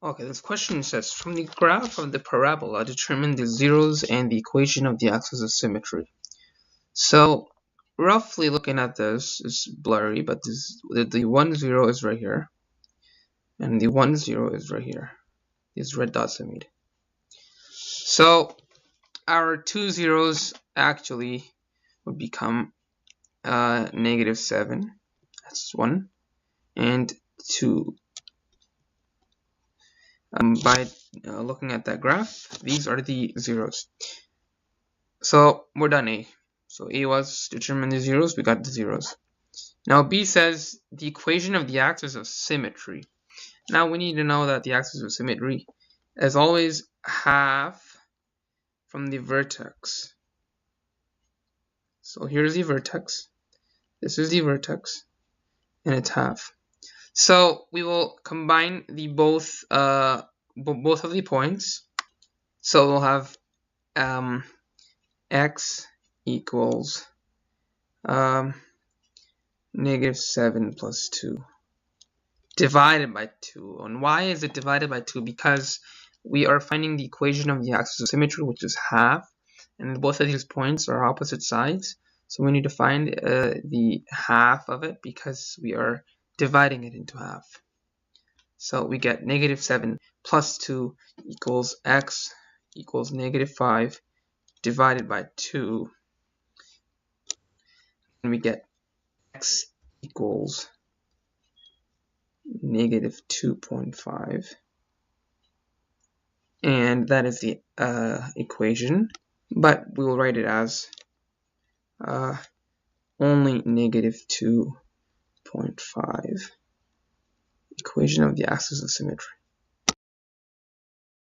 Okay, this question says, from the graph of the parabola, determine the zeros and the equation of the axis of symmetry. So, roughly looking at this, it's blurry, but the 1, 0 is right here, and the 1, 0 is right here. These red dots I made. So, our two zeros actually would become -7, that's 1, and 2. By looking at that graph, these are the zeros. So we're done A. So A was determine the zeros, we got the zeros. Now B says the equation of the axis of symmetry. Now we need to know that the axis of symmetry is always half from the vertex. So here's the vertex, this is the vertex, and it's half. So we will combine the both of the points. So we'll have x equals -7 plus 2 divided by 2. And why is it divided by 2? Because we are finding the equation of the axis of symmetry, which is half, and both of these points are opposite sides. So we need to find the half of it because we are dividing it into half. So we get -7 plus 2 equals x equals -5 divided by 2. And we get x equals -2.5. And that is the equation, but we will write it as only -2.5 equation of the axis of symmetry.